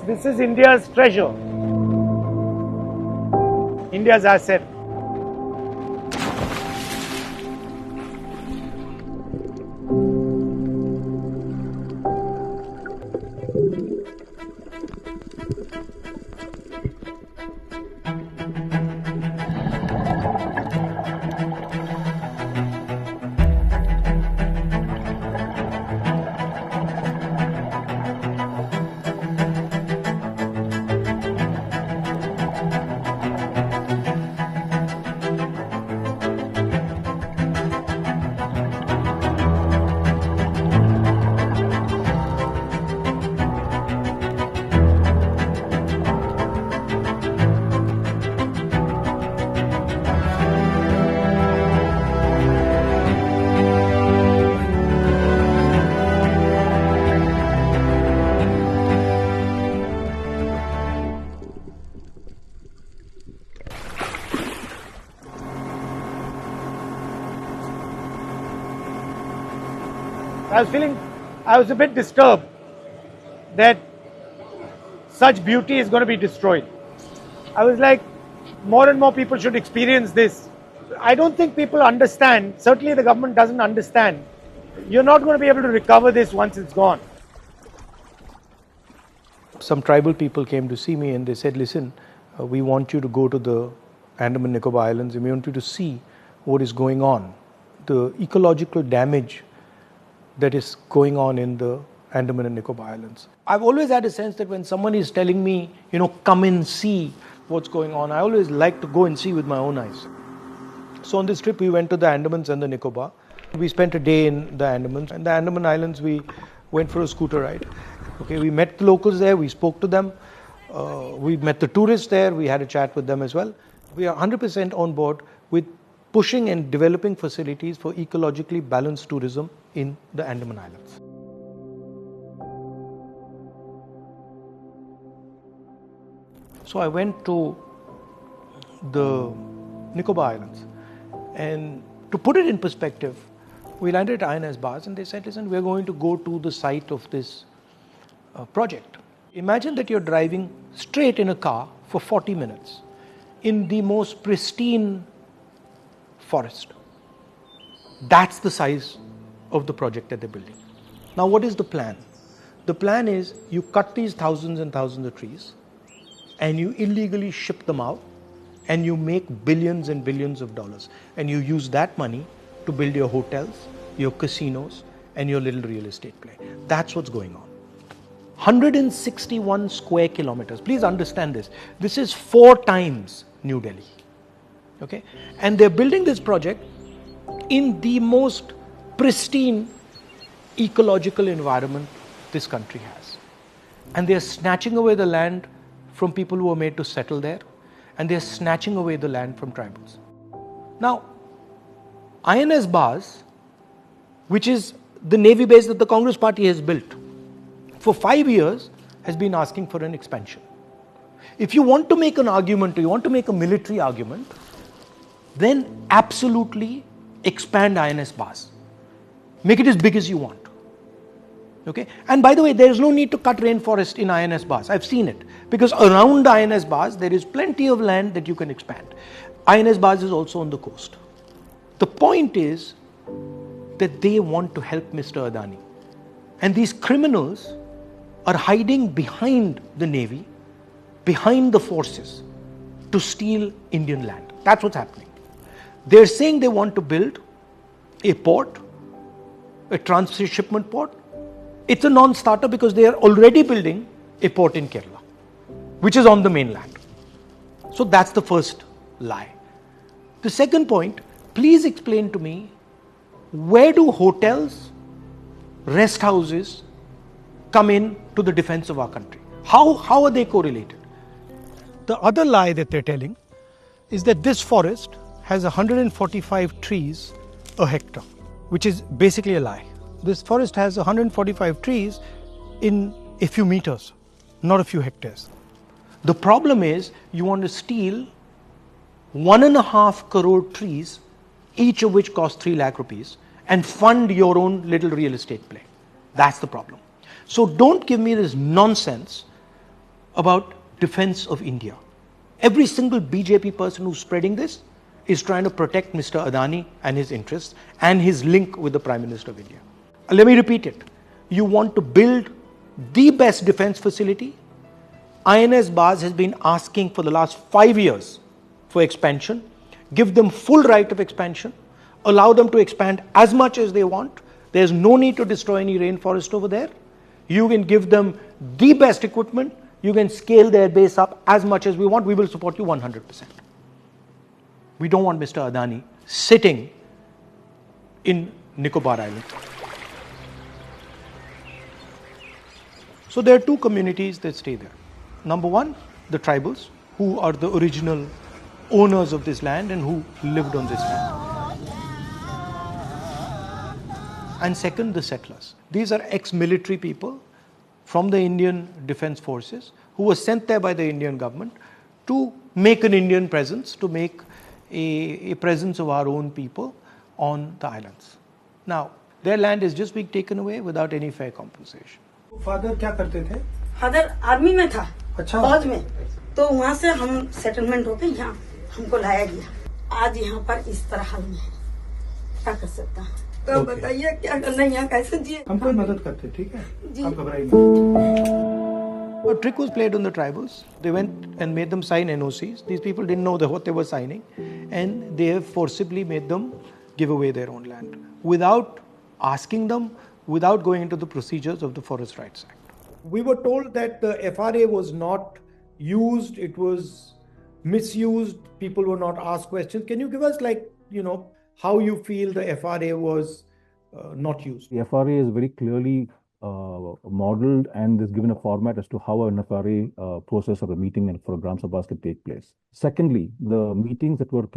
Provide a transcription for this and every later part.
This is India's treasure, India's asset. I was a bit disturbed that such beauty is going to be destroyed. I was like, more and more people should experience this. I don't think people understand, certainly the government doesn't understand. You're not going to be able to recover this once it's gone. Some tribal people came to see me and they said, listen, we want you to go to the Andaman Nicobar Islands and we want you to see what is going on, the ecological damage that is going on in the Andaman and Nicobar Islands. I've always had a sense that when someone is telling me, come and see what's going on, I always like to go and see with my own eyes. So on this trip, we went to the Andamans and the Nicobar. We spent a day in the Andamans. And the Andaman Islands, we went for a scooter ride. Okay, we met the locals there, we spoke to them. We met the tourists there, we had a chat with them as well. We are 100% on board with pushing and developing facilities for ecologically balanced tourism in the Andaman Islands. So I went to the Nicobar Islands, and to put it in perspective, we landed at INS Bars and they said, listen, we're going to go to the site of this project. Imagine that you're driving straight in a car for 40 minutes in the most pristine forest. That's the size of the project that they're building. Now, what is the plan? The plan is you cut these thousands and thousands of trees and you illegally ship them out and you make billions and billions of dollars, and you use that money to build your hotels, your casinos, and your little real estate play. That's what's going on. 161 square kilometers. Please understand this. This is 4 times New Delhi. Okay? And they're building this project in the most pristine ecological environment this country has. And they're snatching away the land from people who are made to settle there, and they're snatching away the land from tribals. Now, INS Bars, which is the Navy base that the Congress party has built, for 5 years has been asking for an expansion. If you want to make an argument, or you want to make a military argument, then absolutely expand INS Bars. Make it as big as you want. Okay? And by the way, there is no need to cut rainforest in INS Bars. I've seen it. Because around the INS Bars, there is plenty of land that you can expand. INS Bars is also on the coast. The point is that they want to help Mr. Adani. And these criminals are hiding behind the Navy, behind the forces, to steal Indian land. That's what's happening. They're saying they want to build a port, a transshipment port. It's a non-starter because they are already building a port in Kerala, which is on the mainland. So that's the first lie. The second point, please explain to me, where do hotels, rest houses come in to the defense of our country? How are they correlated? The other lie that they're telling is that this forest has 145 trees a hectare, which is basically a lie. This forest has 145 trees in a few meters, not a few hectares. The problem is you want to steal 1.5 crore trees, each of which cost 3 lakh rupees, and fund your own little real estate play. That's the problem. So don't give me this nonsense about defense of India. Every single BJP person who's spreading this is trying to protect Mr. Adani and his interests and his link with the Prime Minister of India. Let me repeat it. You want to build the best defense facility. INS Baz has been asking for the last 5 years for expansion. Give them full right of expansion. Allow them to expand as much as they want. There's no need to destroy any rainforest over there. You can give them the best equipment. You can scale their base up as much as we want. We will support you 100%. We don't want Mr. Adani sitting in Nicobar Island. So there are two communities that stay there. Number one, the tribals, who are the original owners of this land and who lived on this land. And second, the settlers. These are ex-military people from the Indian Defence Forces who were sent there by the Indian government to make an Indian presence, to make a presence of our own people on the islands. Now, their land is just being taken away without any fair compensation. Father क्या करते थे? Father army में था, अच्छा। फौज में। तो वहाँ से हम सेटलमेंट होके यहाँ हमको लाया गया। आज यहाँ पर इस तरह हाल में है, क्या कर सकता है? तो बताइए क्या करना है, यहाँ कैसे जिए? हम कोई मदद करते, ठीक है? जी। आप घबराइए मत। A trick was played on the tribals. They went and made them sign NOCs. These people didn't know what they were signing, and they have forcibly made them give away their own land without asking them, without going into the procedures of the Forest Rights Act. We were told that the FRA was not used, it was misused, people were not asked questions. Can you give us, how you feel the FRA was not used? The FRA is very clearly modeled and is given a format as to how an FRA process of a meeting and for a Gram Sabhas can take place. Secondly, the meetings that were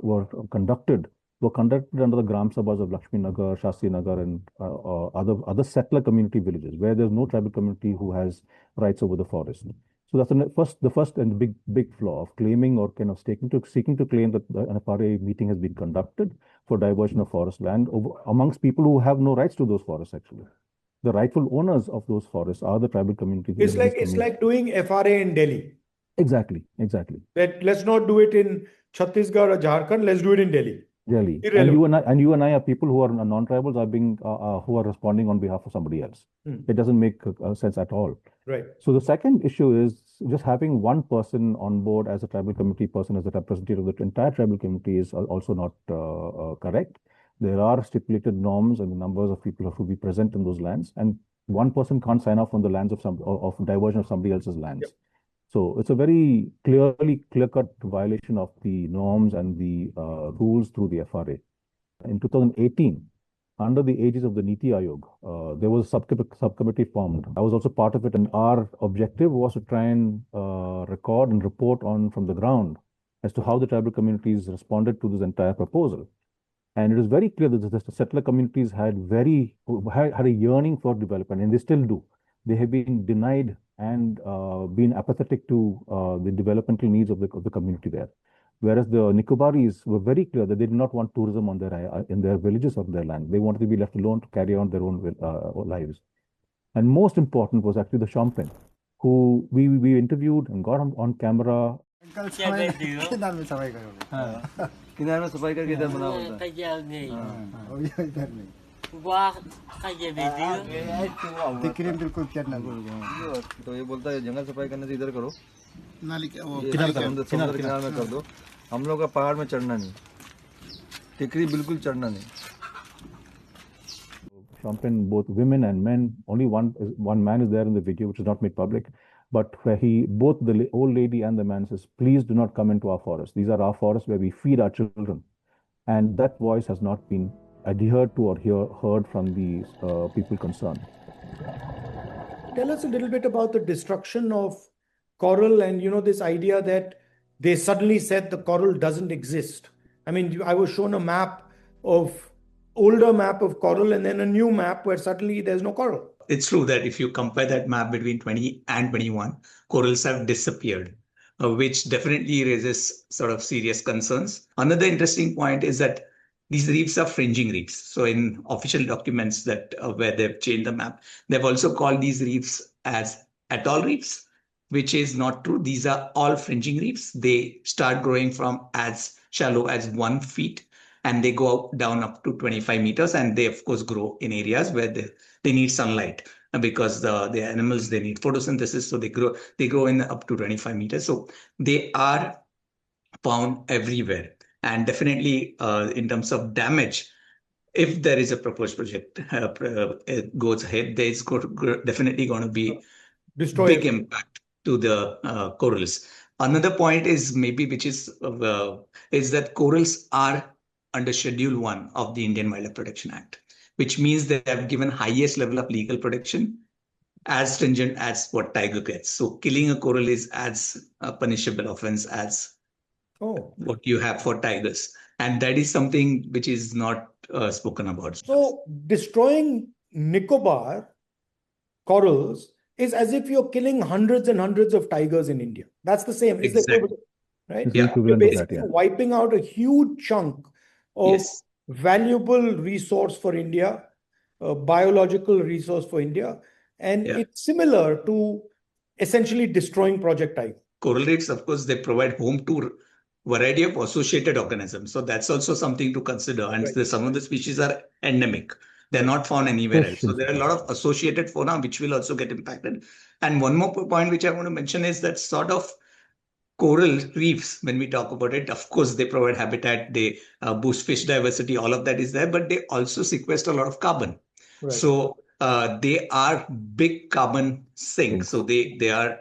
were conducted under the Gram Sabhas of Lakshmi Nagar, Shastri Nagar, and other settler community villages where there's no tribal community who has rights over the forest. So that's the first and big flaw of claiming or kind of seeking to claim that an FRA meeting has been conducted for diversion of forest land amongst people who have no rights to those forests. Actually, the rightful owners of those forests are the tribal community. It's like doing FRA in Delhi. Exactly. That let's not do it in Chhattisgarh or Jharkhand. Let's do it in Delhi. Delhi. And you and I are people who are non-tribals are being who are responding on behalf of somebody else. It doesn't make sense at all. Right. So the second issue is just having one person on board as a tribal community person, as a representative of the entire tribal community is also not correct. There are stipulated norms and the numbers of people who have to be present in those lands, and one person can't sign off on the lands of diversion of somebody else's lands. Yep. So it's a very clear-cut violation of the norms and the rules through the FRA. In 2018, under the aegis of the Niti Aayog, there was a subcommittee formed. I was also part of it, and our objective was to try and record and report on from the ground as to how the tribal communities responded to this entire proposal. And it is very clear that the settler communities had a yearning for development, and they still do. They have been denied and been apathetic to the developmental needs of the community there. Whereas the Nicobaris were very clear that they did not want tourism on in their villages or their land. They wanted to be left alone to carry on their own lives. And most important was actually the Shompen, who we interviewed and got on camera. किनारे में सफाई करके इधर बना होता है तो ये बोलता है जंगल सफाई करने से इधर करो किनारे में कर दो हम लोग का पहाड़ में चढ़ना नहीं टिकरी बिल्कुल चढ़ना नहीं Shompen, both women and men, only one man is there in the video which is not made public, but where both the old lady and the man says, please do not come into our forest. These are our forests where we feed our children. And that voice has not been adhered to or heard from the people concerned. Tell us a little bit about the destruction of coral and, this idea that they suddenly said the coral doesn't exist. I mean, I was shown a older map of coral and then a new map where suddenly there's no coral. It's true that if you compare that map between 20 and 21, corals have disappeared, which definitely raises sort of serious concerns. Another interesting point is that these reefs are fringing reefs. So in official documents that where they've changed the map, they've also called these reefs as atoll reefs. which is not true. These are all fringing reefs. They start growing from as shallow as 1 feet, and they go down up to 25 meters. And they, of course, grow in areas where they need sunlight, because the animals, they need photosynthesis. So they grow in up to 25 meters. So they are found everywhere. And definitely in terms of damage, if there is a proposed project goes ahead, there's definitely going to be big impact to the corals. Another point is maybe, which is that corals are under Schedule 1 of the Indian Wildlife Protection Act, which means they have given highest level of legal protection, as stringent as what tiger gets. So killing a coral is as a punishable offense as what you have for tigers. And that is something which is not spoken about. So destroying Nicobar corals is as if you're killing hundreds and hundreds of tigers in India. That's the same. It's Exactly. the equivalent, right? Yeah. You're basically wiping out a huge chunk of Yes. valuable resource for India, a biological resource for India. And it's similar to essentially destroying Project Tiger. Coral reefs, of course, they provide home to variety of associated organisms. So that's also something to consider. And some of the species are endemic. They're not found anywhere else. So there are a lot of associated fauna which will also get impacted. And one more point which I want to mention is that sort of coral reefs, when we talk about it, of course, they provide habitat, they boost fish diversity, all of that is there, but they also sequester a lot of carbon. Right. So they are big carbon sinks. So they are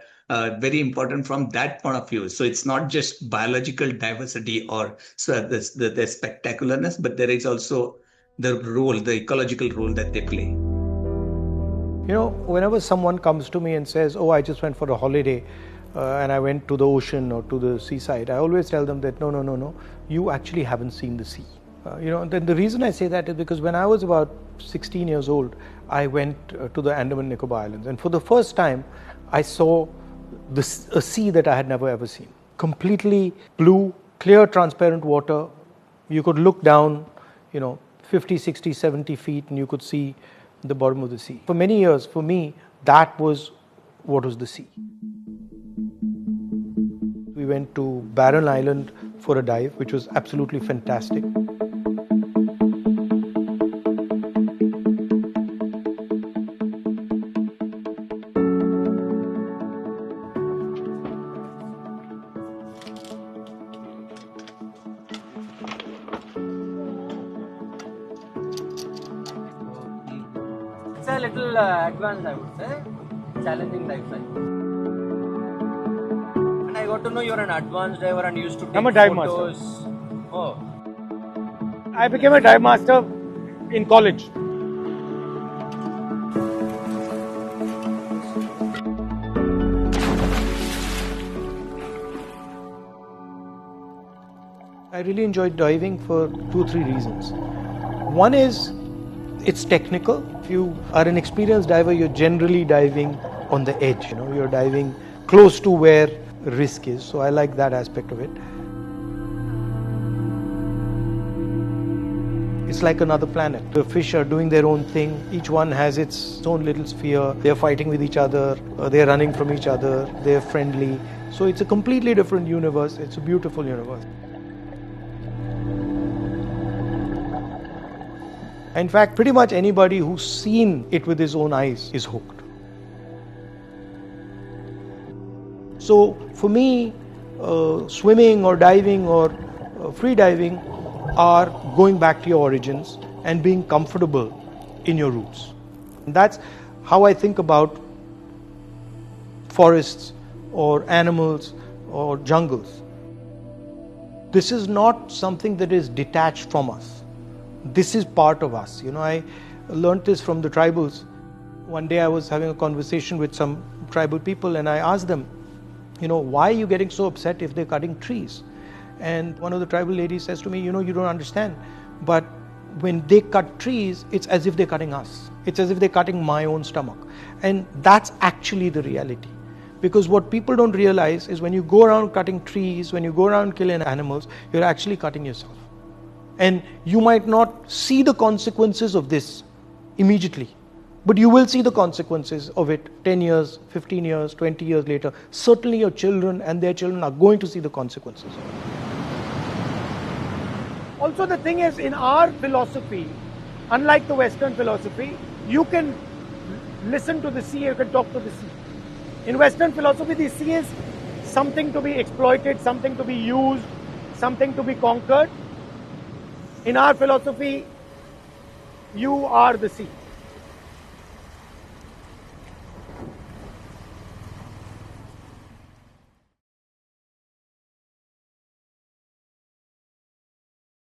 very important from that point of view. So it's not just biological diversity or the spectacularness, but there is also the role, the ecological role that they play. You know, whenever someone comes to me and says, oh, I just went for a holiday and I went to the ocean or to the seaside, I always tell them that no, you actually haven't seen the sea. Then the reason I say that is because when I was about 16 years old, I went to the Andaman Nicobar Islands, and for the first time, I saw a sea that I had never ever seen. Completely blue, clear, transparent water. You could look down, 50, 60, 70 feet, and you could see the bottom of the sea. For many years, for me, that was what was the sea. We went to Barren Island for a dive, which was absolutely fantastic. It's a little advanced, I would say, challenging lifestyle. And I got to know you're an advanced diver and used to take I'm a dive photos. master. Oh. I became a dive master in college. I really enjoyed diving for 2 or 3 reasons. One is it's technical. If you are an experienced diver, you're generally diving on the edge. You're diving close to where risk is. So I like that aspect of it. It's like another planet. The fish are doing their own thing. Each one has its own little sphere. They're fighting with each other. They're running from each other. They're friendly. So it's a completely different universe. It's a beautiful universe. In fact, pretty much anybody who's seen it with his own eyes is hooked. So for me, swimming or diving or free diving are going back to your origins and being comfortable in your roots. And that's how I think about forests or animals or jungles. This is not something that is detached from us. This is part of us. I learned this from the tribals. One day I was having a conversation with some tribal people and I asked them, why are you getting so upset if they're cutting trees? And one of the tribal ladies says to me, you don't understand. But when they cut trees, it's as if they're cutting us. It's as if they're cutting my own stomach. And that's actually the reality. Because what people don't realize is when you go around cutting trees, when you go around killing animals, you're actually cutting yourself. And you might not see the consequences of this immediately, But you will see the consequences of it 10 years, 15 years, 20 years later. Certainly your children and their children are going to see the consequences. Also, the thing is, in our philosophy, unlike the Western philosophy, you can listen to the sea, you can talk to the sea. In Western philosophy, the sea is something to be exploited, something to be used, something to be conquered. In our philosophy, you are the sea.